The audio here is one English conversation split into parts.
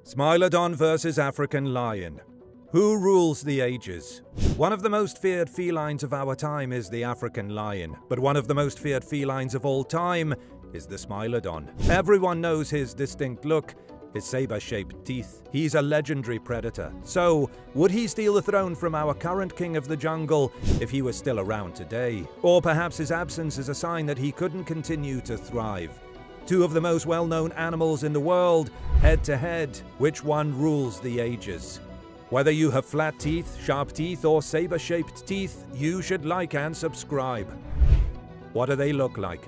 Smilodon versus African lion. Who rules the ages? One of the most feared felines of our time is the African lion, but one of the most feared felines of all time is the Smilodon. Everyone knows his distinct look, his saber-shaped teeth. He's a legendary predator. So, would he steal the throne from our current king of the jungle if he was still around today? Or perhaps his absence is a sign that he couldn't continue to thrive? Two of the most well-known animals in the world, head-to-head, which one rules the ages? Whether you have flat teeth, sharp teeth, or saber-shaped teeth, you should like and subscribe. What do they look like?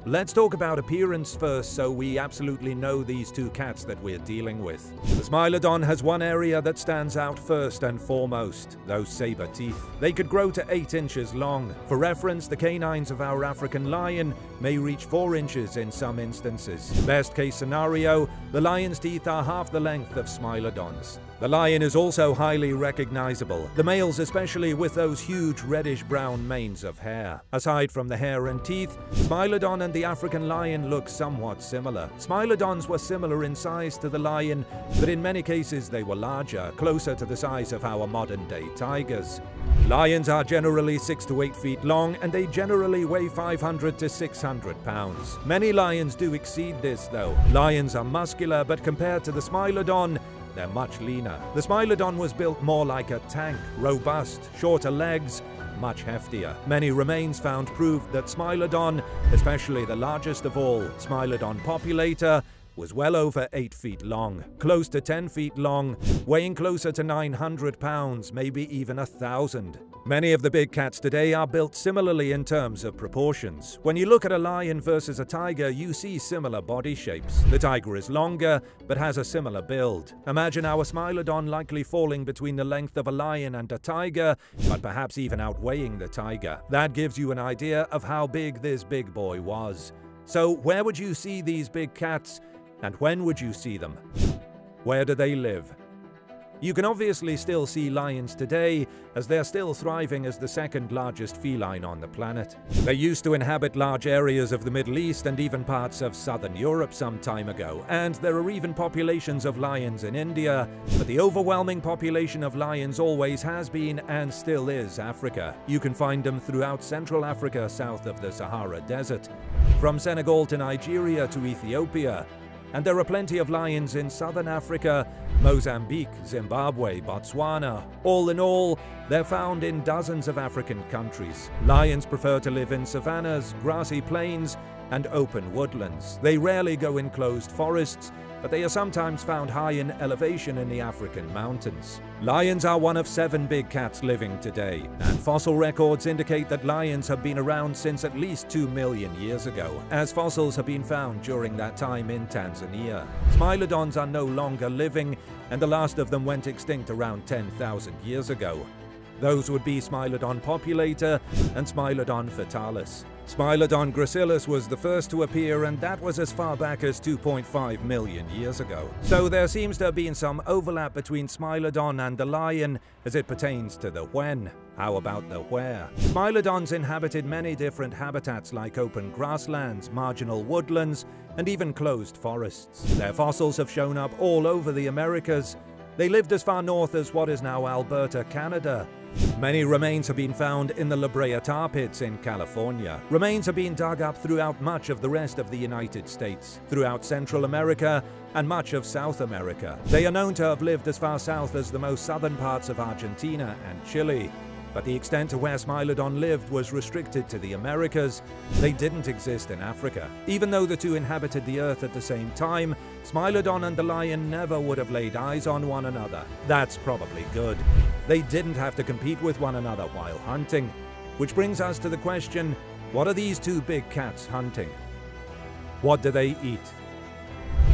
Let's talk about appearance first, so we absolutely know these two cats that we're dealing with. The Smilodon has one area that stands out first and foremost, those saber teeth. They could grow to 8 inches long. For reference, the canines of our African lion may reach 4 inches in some instances. Best case scenario, the lion's teeth are half the length of Smilodon's. The lion is also highly recognizable, the males especially, with those huge reddish-brown manes of hair. Aside from the hair and teeth, Smilodon and the African lion look somewhat similar. Smilodons were similar in size to the lion, but in many cases they were larger, closer to the size of our modern-day tigers. Lions are generally 6 to 8 feet long, and they generally weigh 500 to 600 pounds. Many lions do exceed this, though. Lions are muscular, but compared to the Smilodon, they're much leaner. The Smilodon was built more like a tank, robust, shorter legs, much heftier. Many remains found proved that Smilodon, especially the largest of all, Smilodon populator, was well over 8 feet long, close to 10 feet long, weighing closer to 900 pounds, maybe even 1,000. Many of the big cats today are built similarly in terms of proportions. When you look at a lion versus a tiger, you see similar body shapes. The tiger is longer, but has a similar build. Imagine our Smilodon likely falling between the length of a lion and a tiger, but perhaps even outweighing the tiger. That gives you an idea of how big this big boy was. So where would you see these big cats? And when would you see them? Where do they live? You can obviously still see lions today, as they're still thriving as the second largest feline on the planet. They used to inhabit large areas of the Middle East and even parts of southern Europe some time ago, and there are even populations of lions in India, but the overwhelming population of lions always has been and still is Africa. You can find them throughout Central Africa south of the Sahara Desert, from Senegal to Nigeria to Ethiopia. And there are plenty of lions in southern Africa, Mozambique, Zimbabwe, Botswana. All in all, they're found in dozens of African countries. Lions prefer to live in savannas, grassy plains, and open woodlands. They rarely go in closed forests, but they are sometimes found high in elevation in the African mountains. Lions are one of 7 big cats living today, and fossil records indicate that lions have been around since at least 2 million years ago, as fossils have been found during that time in Tanzania. Smilodons are no longer living, and the last of them went extinct around 10,000 years ago. Those would be Smilodon populator and Smilodon fetalis. Smilodon gracilis was the first to appear, and that was as far back as 2.5 million years ago. So there seems to have been some overlap between Smilodon and the lion as it pertains to the when. How about the where? Smilodons inhabited many different habitats like open grasslands, marginal woodlands, and even closed forests. Their fossils have shown up all over the Americas. They lived as far north as what is now Alberta, Canada. Many remains have been found in the La Brea tar pits in California. Remains have been dug up throughout much of the rest of the United States, throughout Central America, and much of South America. They are known to have lived as far south as the most southern parts of Argentina and Chile. But the extent to where Smilodon lived was restricted to the Americas. They didn't exist in Africa. Even though the two inhabited the Earth at the same time, Smilodon and the lion never would have laid eyes on one another. That's probably good. They didn't have to compete with one another while hunting. Which brings us to the question, what are these two big cats hunting? What do they eat?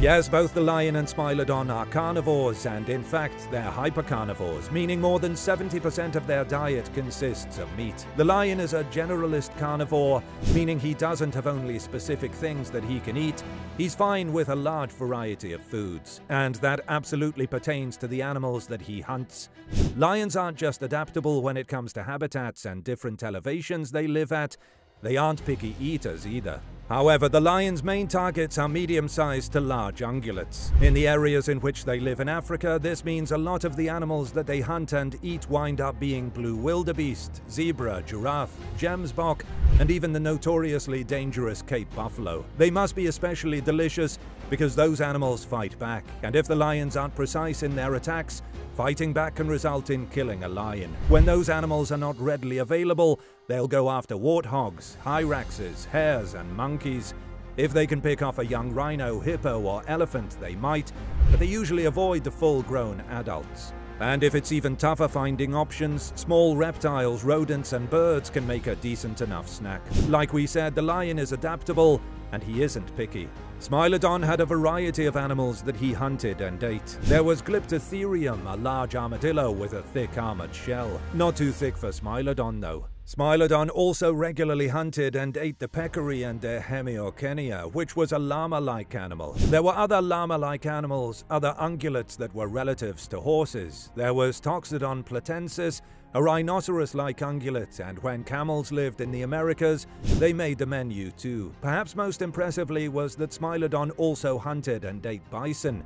Yes, both the lion and Smilodon are carnivores, and in fact, they're hypercarnivores, meaning more than 70% of their diet consists of meat. The lion is a generalist carnivore, meaning he doesn't have only specific things that he can eat. He's fine with a large variety of foods, and that absolutely pertains to the animals that he hunts. Lions aren't just adaptable when it comes to habitats and different elevations they live at. They aren't picky eaters either. However, the lion's main targets are medium-sized to large ungulates. In the areas in which they live in Africa, this means a lot of the animals that they hunt and eat wind up being blue wildebeest, zebra, giraffe, gemsbok, and even the notoriously dangerous Cape buffalo. They must be especially delicious because those animals fight back, and if the lions aren't precise in their attacks, fighting back can result in killing a lion. When those animals are not readily available, they'll go after warthogs, hyraxes, hares, and monkeys. If they can pick off a young rhino, hippo, or elephant, they might, but they usually avoid the full-grown adults. And if it's even tougher finding options, small reptiles, rodents, and birds can make a decent enough snack. Like we said, the lion is adaptable, and he isn't picky. Smilodon had a variety of animals that he hunted and ate. There was Glyptotherium, a large armadillo with a thick armored shell. Not too thick for Smilodon though. Smilodon also regularly hunted and ate the peccary and the hemiorchenia, which was a llama-like animal. There were other llama-like animals, other ungulates that were relatives to horses. There was Toxodon platensis, a rhinoceros-like ungulate, and when camels lived in the Americas, they made the menu too. Perhaps most impressively was that Smilodon also hunted and ate bison.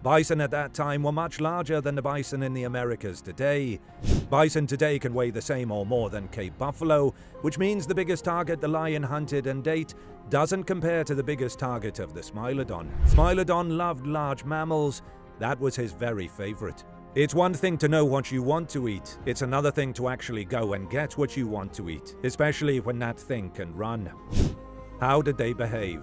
Bison at that time were much larger than the bison in the Americas today. Bison today can weigh the same or more than Cape buffalo, which means the biggest target the lion hunted and ate doesn't compare to the biggest target of the Smilodon. Smilodon loved large mammals. That was his very favorite. It's one thing to know what you want to eat. It's another thing to actually go and get what you want to eat, especially when that thing can run. How did they behave?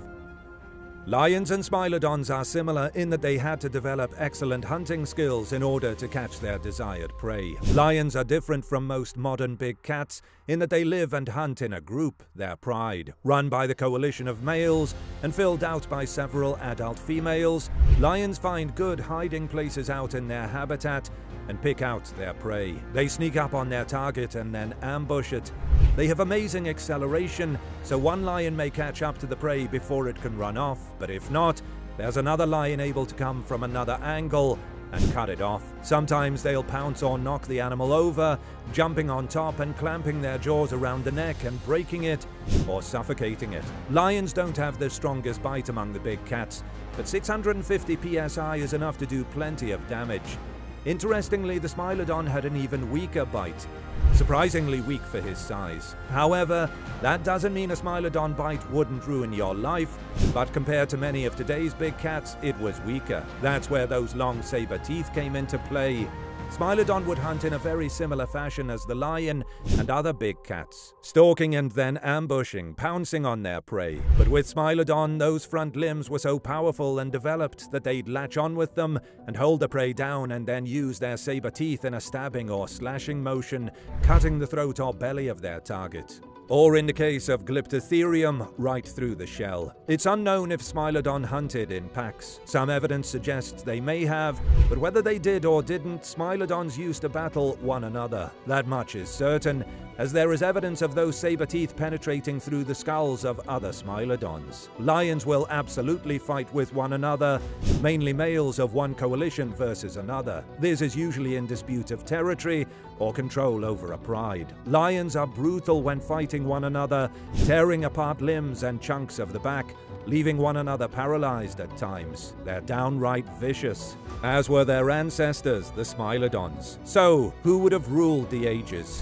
Lions and Smilodons are similar in that they had to develop excellent hunting skills in order to catch their desired prey. Lions are different from most modern big cats in that they live and hunt in a group, their pride. Run by the coalition of males and filled out by several adult females, lions find good hiding places out in their habitat and pick out their prey. They sneak up on their target and then ambush it. They have amazing acceleration, so one lion may catch up to the prey before it can run off, but if not, there's another lion able to come from another angle and cut it off. Sometimes they'll pounce or knock the animal over, jumping on top and clamping their jaws around the neck and breaking it or suffocating it. Lions don't have the strongest bite among the big cats, but 650 psi is enough to do plenty of damage. Interestingly, the Smilodon had an even weaker bite, surprisingly weak for his size. However, that doesn't mean a Smilodon bite wouldn't ruin your life, but compared to many of today's big cats, it was weaker. That's where those long saber teeth came into play. Smilodon would hunt in a very similar fashion as the lion and other big cats, stalking and then ambushing, pouncing on their prey. But with Smilodon, those front limbs were so powerful and developed that they'd latch on with them and hold the prey down and then use their saber teeth in a stabbing or slashing motion, cutting the throat or belly of their target. Or in the case of Glyptotherium, right through the shell. It's unknown if Smilodon hunted in packs. Some evidence suggests they may have, but whether they did or didn't, Smilodons used to battle one another. That much is certain, as there is evidence of those saber teeth penetrating through the skulls of other Smilodons. Lions will absolutely fight with one another, mainly males of one coalition versus another. This is usually in dispute of territory or control over a pride. Lions are brutal when fighting one another, tearing apart limbs and chunks of the back, leaving one another paralyzed at times. They're downright vicious, as were their ancestors, the Smilodons. So, who would have ruled the ages?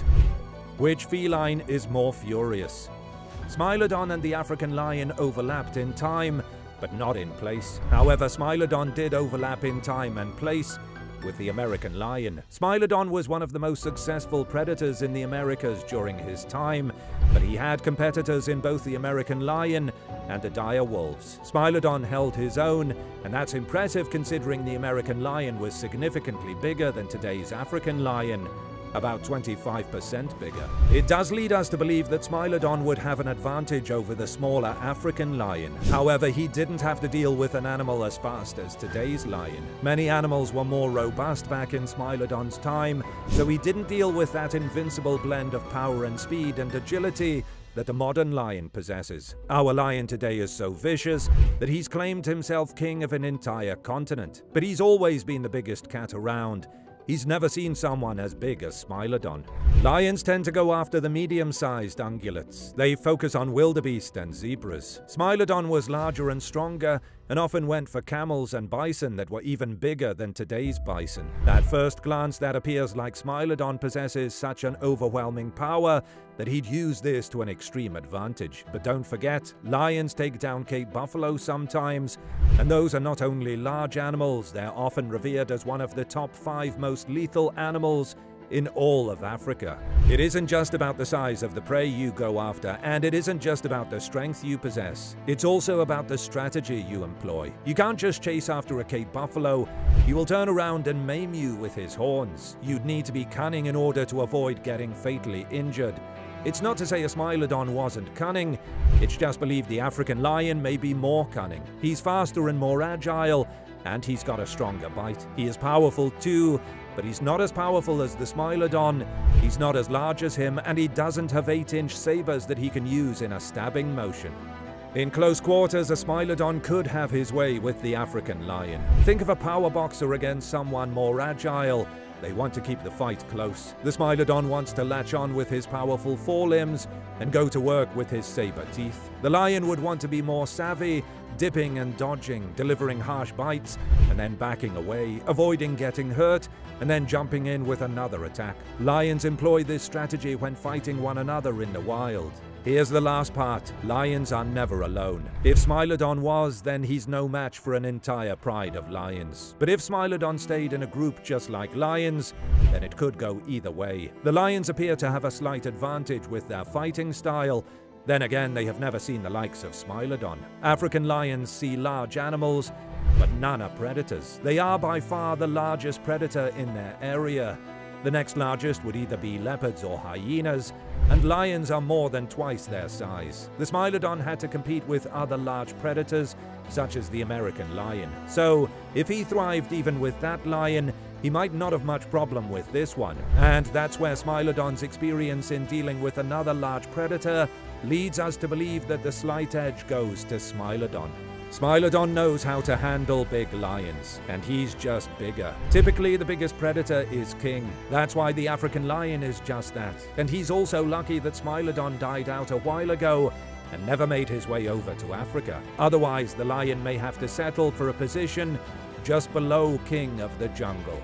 Which feline is more furious? Smilodon and the African lion overlapped in time, but not in place. However, Smilodon did overlap in time and place with the American lion. Smilodon was one of the most successful predators in the Americas during his time, but he had competitors in both the American lion and the dire wolves. Smilodon held his own, and that's impressive considering the American lion was significantly bigger than today's African lion, about 25% bigger. It does lead us to believe that Smilodon would have an advantage over the smaller African lion. However, he didn't have to deal with an animal as fast as today's lion. Many animals were more robust back in Smilodon's time, so he didn't deal with that invincible blend of power and speed and agility that the modern lion possesses. Our lion today is so vicious that he's claimed himself king of an entire continent. But he's always been the biggest cat around. he's never seen someone as big as Smilodon. Lions tend to go after the medium-sized ungulates. They focus on wildebeest and zebras. Smilodon was larger and stronger, and often went for camels and bison that were even bigger than today's bison. At first glance, that appears like Smilodon possesses such an overwhelming power that he'd use this to an extreme advantage. But don't forget, lions take down Cape buffalo sometimes, and those are not only large animals, they're often revered as one of the top 5 most lethal animals in all of Africa. It isn't just about the size of the prey you go after, and it isn't just about the strength you possess. It's also about the strategy you employ. You can't just chase after a Cape buffalo. He will turn around and maim you with his horns. You'd need to be cunning in order to avoid getting fatally injured. It's not to say a Smilodon wasn't cunning, it's just believed the African lion may be more cunning. He's faster and more agile, and he's got a stronger bite. He is powerful too, but he's not as powerful as the Smilodon, he's not as large as him, and he doesn't have 8-inch sabers that he can use in a stabbing motion. In close quarters, a Smilodon could have his way with the African lion. Think of a power boxer against someone more agile. They want to keep the fight close. The Smilodon wants to latch on with his powerful forelimbs and go to work with his saber teeth. The lion would want to be more savvy, dipping and dodging, delivering harsh bites, and then backing away, avoiding getting hurt, and then jumping in with another attack. Lions employ this strategy when fighting one another in the wild. Here's the last part. Lions are never alone. If Smilodon was, then he's no match for an entire pride of lions. But if Smilodon stayed in a group just like lions, then it could go either way. The lions appear to have a slight advantage with their fighting style. Then again, they have never seen the likes of Smilodon. African lions see large animals, but none are predators. They are by far the largest predator in their area. The next largest would either be leopards or hyenas, and lions are more than twice their size. The Smilodon had to compete with other large predators, such as the American lion. So, if he thrived even with that lion, he might not have much problem with this one. And that's where Smilodon's experience in dealing with another large predator leads us to believe that the slight edge goes to Smilodon. Smilodon knows how to handle big lions, and he's just bigger. Typically, the biggest predator is king. That's why the African lion is just that. And he's also lucky that Smilodon died out a while ago and never made his way over to Africa. Otherwise, the lion may have to settle for a position just below king of the jungle.